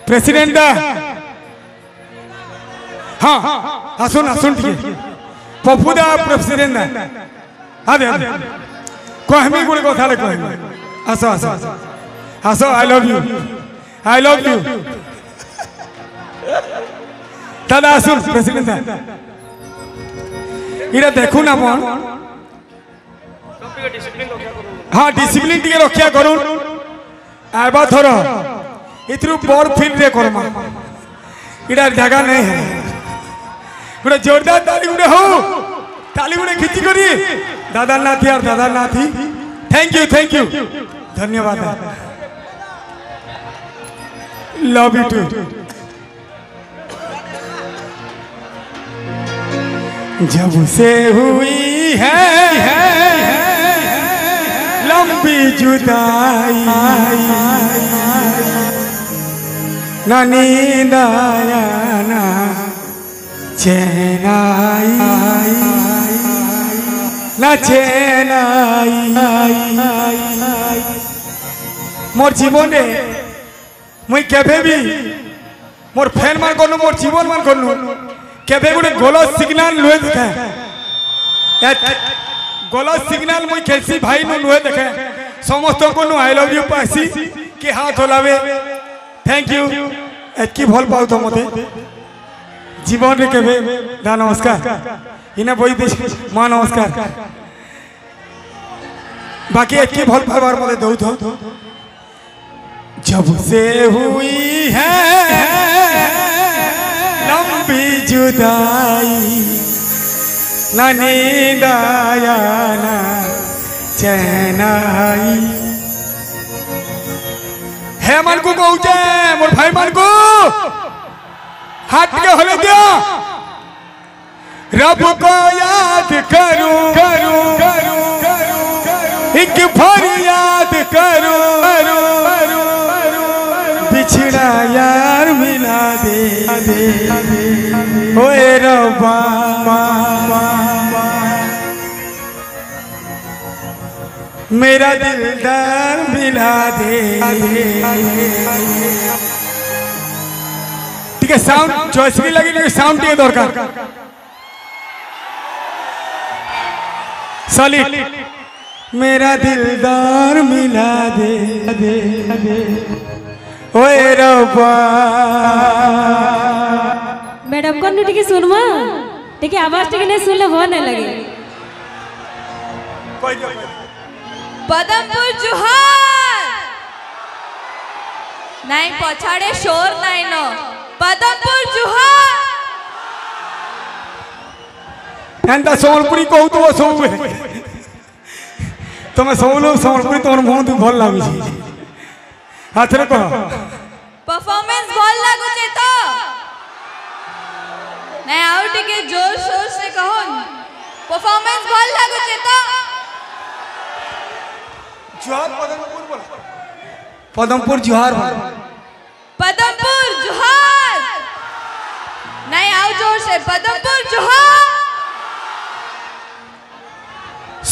president हाँ आसुन आसुन पप्पू दा president अदे कहमी गुड़े कथा कहमी आसो आसो आसो आई लव यू दादा आसुन प्रेसिडेंट इरा देखु ना मन हाँ डिसिप्लिन टिके रक्षा करूँ आबा थर इतरु बड़ फील्ड रे करमा इड़ा जगह नहीं है गुड़े जोरदार ताली गुड़े हो ताली गुड़े खिंची करी दादा नाथी और दादा नाथी थैंक यू धन्यवाद लव यू टू जब से हुई है लंबी जुदाई ना नींद आया ना चैन आई ना चैन आई मोर जीवन मुई केबे भी मोर फैन मान करनु मोर जीवन मान करनु केबे गुटे गलत सिग्नल लुए देखे गलत सिग्नल मुई खेलसी भाई नु लुए देखे समस्त को नु आई लव यू पासी के हाथ होलावे थैंक यू एतकी भल पाउ तो मते जीवन रे केबे दा नमस्कार इने बोई दे मां नमस्कार बाकी एतकी भल पावर मते दउ थो जब से हुई है लंबी जुदाई ना नींद आया ना चैन आई हे मन को कहूचे मोर भाई मन को हाथ के होले दिया रब को याद करूं एक फरियाद करूं बिछड़ा यार मिला दे ओए रब्बा मेरा दिलदार मिला दे ठीक है साउंड चॉइसली लगी लेकिन साउंड टिके दरकार सॉलिड मेरा दिलदार मिला दे ओए रब्बा मैडम कौन टिके सुनवा टिके आवाज टिके नहीं सुनले वो नहीं लगे पदमपुर जुहार नहीं पछाड़े शोर नहीं नो पदमपुर जुहार एंता सोमलपुरी कहू तो सब तुम सोमलपुरी तुम मुँह तू भल लगुच हाथ रे कह परफॉर्मेंस भल लगुचे तो नहीं आउ टिके जोर शोर से कहो परफॉर्मेंस भल लगुचे तो जुहार पदमपुर जुहार पदमपुर जुहार नहीं आओ जोर से पदमपुर जुहार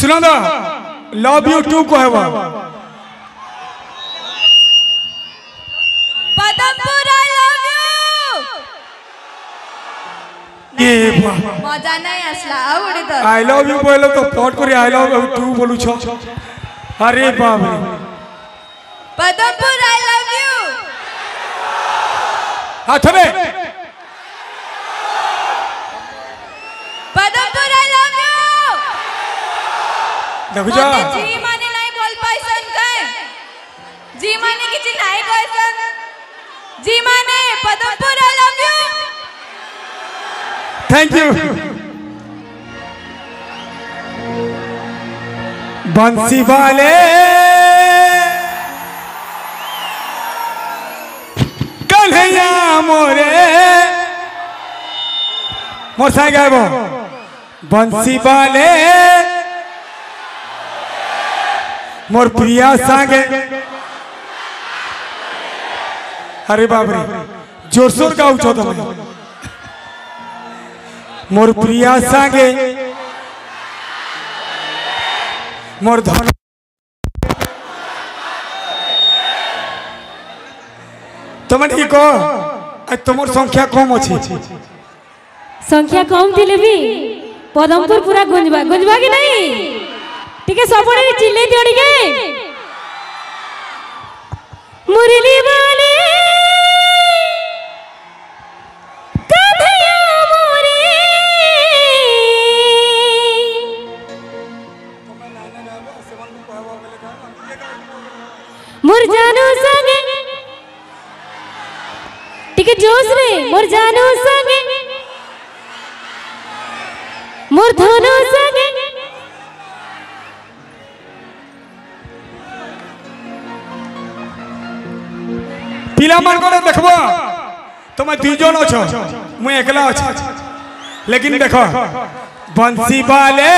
सुना दा लव यू टू को है पदमपुर आई लव यू ये मजा नहीं असला आवड़ी तो आई लव यू बोलो तो पॉट करी आई लव यू टू बोलू छो अरे बाप रे पदमपुर आई लव यू हाथ में पदमपुर आई लव यू देखो जा जी माने नहीं बोल पाई सन कहे जी माने किसी नहीं कहे सन जी माने Padampur I love you thank you बंसी वाले कन्हैया मोरे मोर साई गायबो बंसी वाले मोर प्रिया सांगे अरे बाप रे जोर शोर गाऊ छो तुम मोर प्रिया सांगे मोर धन तुम ठीक कह तुम संख्या कम अच्छी संख्या कम थिले भी पदमपुर पूरा गुंजबा गुंजबा कि नहीं टिके सबड़े चिल्ले दियो टिके मुरली वाले कन्हैया मोरे मोर जानू संगे टिके जोश रे मोर जानू संगे मोर धनु संगे पिला मान को देखबो तुम दुई जन अच्छो मुई एकला अच्छे लेकिन देखो बंसी वाले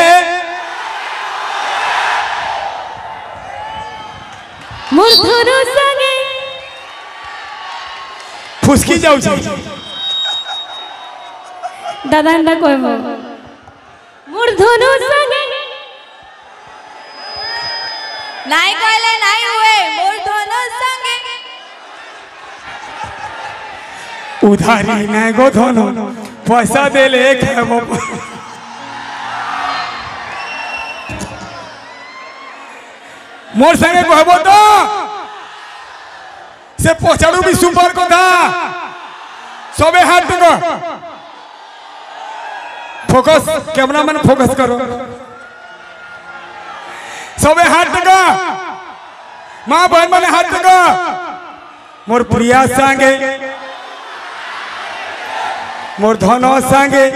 मोर धनु संगे फुसकी जाऊ दादा ना कोई मोर धनु संगे नाई कहले नाई हुए मोर धनु संगे उधारी नहीं गो धनो पैसा दे ले खेबो मोर संगे कहबो तो से पछाड़ू भी सुपर को था सबे हाथ को फोकस कैमरा मैन फोकस करो सबे हाथ को मां बहन मैंने हाथ को मोर प्रिया संगे मोर धनो संगे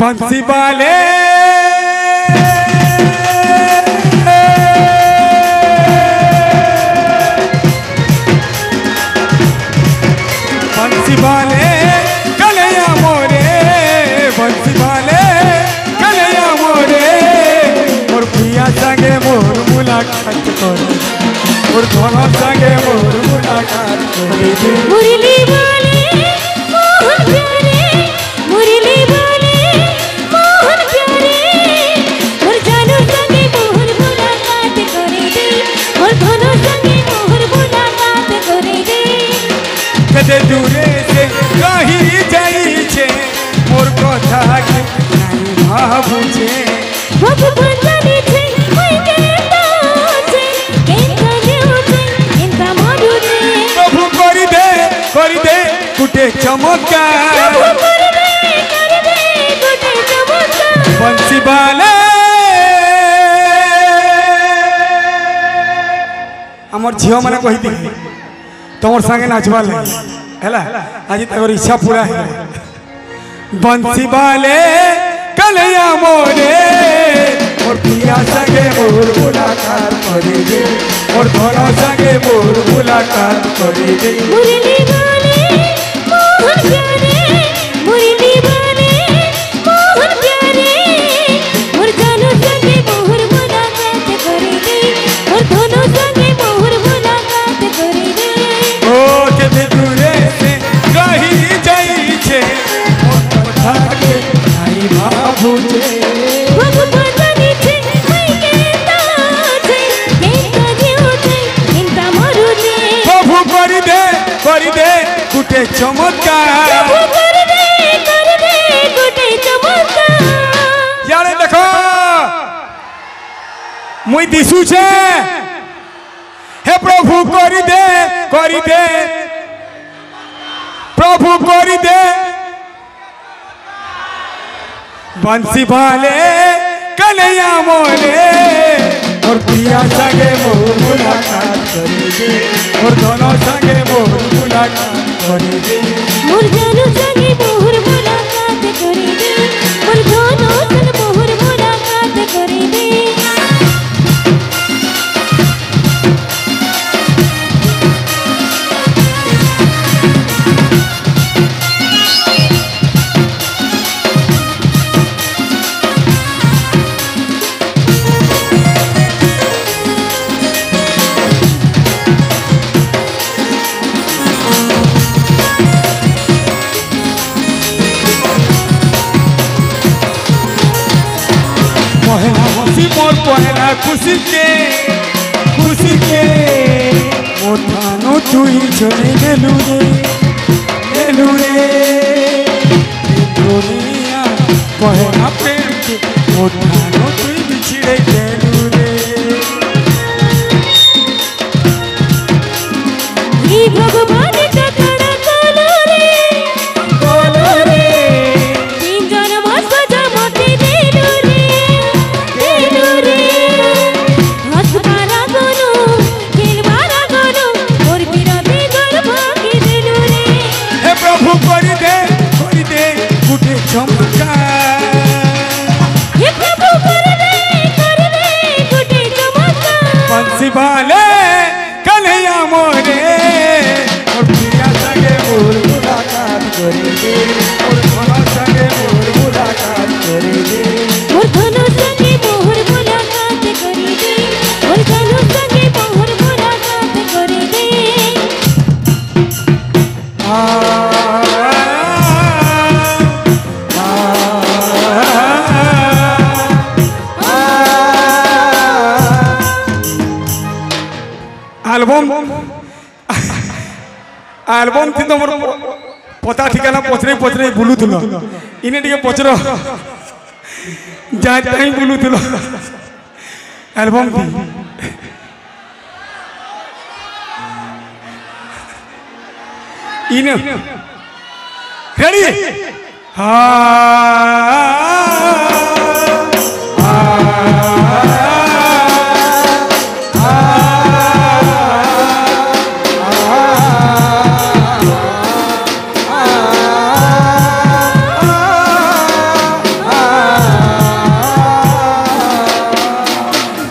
बंसी वाले बंसी वाले कन्हैया मोरे बंसी वाले कन्हैया मोरे मोर प्रिया संगे मोर मुलाकात करो मोर धनो संगे मोर मुलाकात करो मुरली वाले मोहन प्यारे मुरली वाले मोहन प्यारे मोर जानू संगे मोहर मुलाकात करे दे मोर धनु संगे मोहर मुलाकात करे दे कदे दूरे से कहीं जाई छे मोर कथा के नहीं भाबुछे वब बंजनी छे कोई केता छे केता देउ छे केता मारू छे प्रभु करी दे कुटे चमत्कार कर दे गोटे चमत्कार बंसी वाले हमर झियो माने कहि दी तोर संगे नाचबा ले हैला आज तोर इच्छा पूरा है बंसी वाले कन्हैया मोरे मोर प्रिया संगे मोर मुलाकात करे दे मोर धनो संगे मोर मुलाकात करे दे मुरली वाले मोहन प्यारे मुरली वाले मोहन प्यारे मोर जानू संगे मोहर मुलाकात करे दे मोर धनु संगे मोहर मुलाकात करे दे ओ के दूरे से कहीं जाई छे मोर कथा के नहीं भाबुछे वब बंजनी छे कोई केता छे केता देउ छे केता मारू छे प्रभु करी दे कुटे चमत्कार कर दे गोटे चमत्कार यारे देखो मुई दिसु छे हे प्रभु करी दे प्रभु करी दे बंसी वाले कन्हैया मोरे और प्रिया संगे मोर मुलाकात करे दे और दोनों संगे मोर मुलाकात करे दे मोर जानू संगे मोहर मुलाकात करे दे मोर धनु संग मोहर मुलाकात करे दे खुशी के मोठानो तुई चले गेलु रे दुनिया पहला प्रेम के मोठानो तुई बिछड़े गेलु रे हे भगवान का खड़ा कोलो रे तीन जन्म सजा मते देलु रे हस बारा गोनु खेल बारा गोनु और बिरती गल भागी देलु रे हे प्रभु कर दे गुटे चमत्कार हे प्रभु कर दे गुटे चमत्कार बंसी वाले कन्हैया मोरे और प्रिया संगे मोर मुलाकात करेंगे और भोला संगे मोर मुलाकात करेंगे और धनु संगे मोहर मुलाकात करी दे और धनु संगे मोहर मुलाकात करी दे एल्बम थी तो मोर पता ठिकाना पचरे बुलूल इने टिके पचर जहाँ जहाँ बुलूल एल्बम थी इने रेडी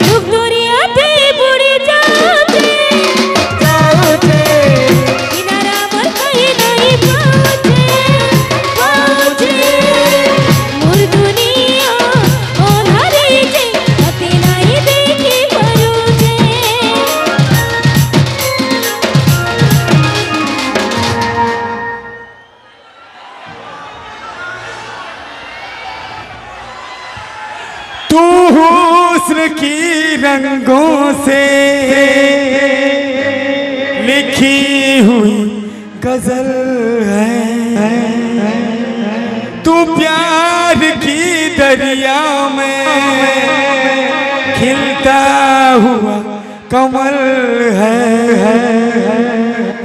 दुख दुरिया पे बुड़ी जाते किनारा पर कहीं नहीं पहुँचे मोर दुनिया ओधारी जे अते नहीं देखी परुचे तू हुस्न की रंगों से लिखी हुई गजल है तू प्यार की दरिया में खिलता हुआ कमल है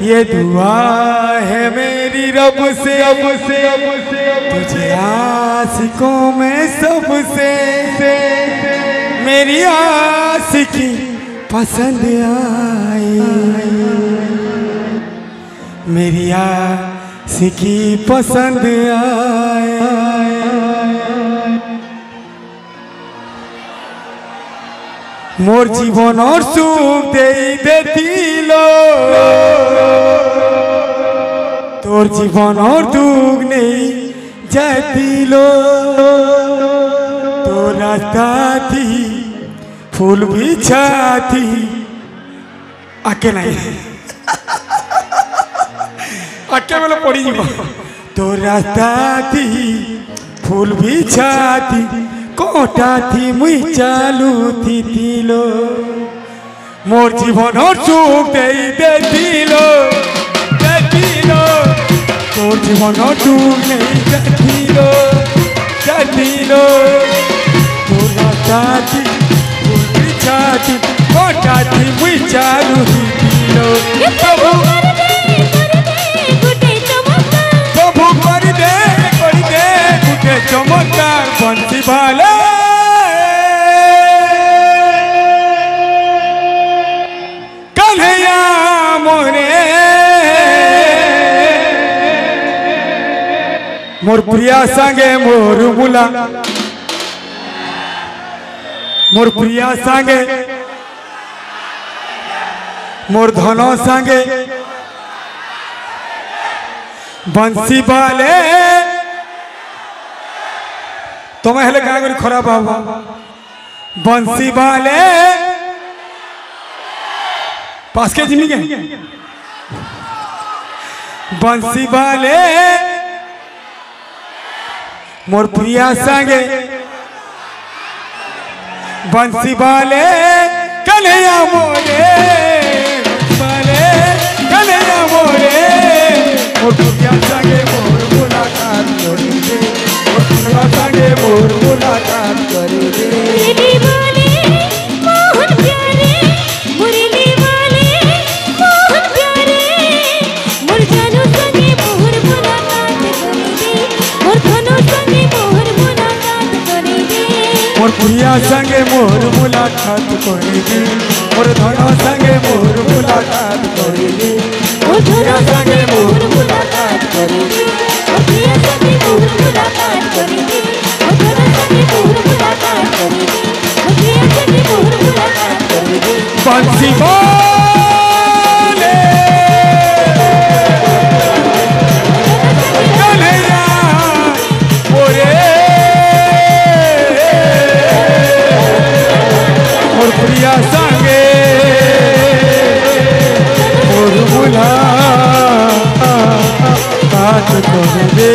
ये दुआ है मेरी रब से तुझे आशिकों में सबसे मेरी आशिकी पसंद आई मेरी आशिकी पसंद आई मोर जीवन और सुख दे दिलो तोर जीवन और दुख नहीं जातिलो तो रास्ता थी फूल भी छाती आके नहीं आके बोले पड़ी जीव तो रास्ता थी फूल भी छाती कोटा थी मुई चालू थी तिलो मोर जीवन और सुख दे दिलो तोर जीवन और दुख नहीं जातिलो तोरा जाति फूल छाती कोटा थी मुई चालू थी तिलो प्रभु कर दे गुटे चमत्कार प्रभु कर दे गुटे चमत्कार बंसी वाले कन्हैया मोरे मोर प्रिया संगे मोर मुला मोर प्रिया संगे मोर धनो संगे बंसी वाले तुम्हें हेले क्या करी खराब बाबा बंसी वाले पास के जिमी के बंसी वाले मोर प्रिया संगे बंसी वाले कन्हैया मोरे वाले कन्हैया मोरे और दुनिया संगे मोर मुलाकात करी दे और दुनिया संगे मोर मुलाकात करी दे मुरली वाले मोहन प्यारे मुरली वाले मोहन प्यारे मोर जानू संगे मोर मुलाकात करी दे मोर धनु संगे मोर मुलाकात करी दे मोर प्रिया संगे मोर मुलाकात करी दे मोर धनो संगे मोर मुलाकात करी दे मोर धनु संगे मोर मुलाकात करी दे मोर प्रिया संगे मोर मुलाकात करी दे मोर धनु संगे मोर मुलाकात करी दे मोर प्रिया संगे मोर मुलाकात करी दे बंसी वाले कन्हैया मोरे और प्रिया संगे मोर मुलाकात कर दे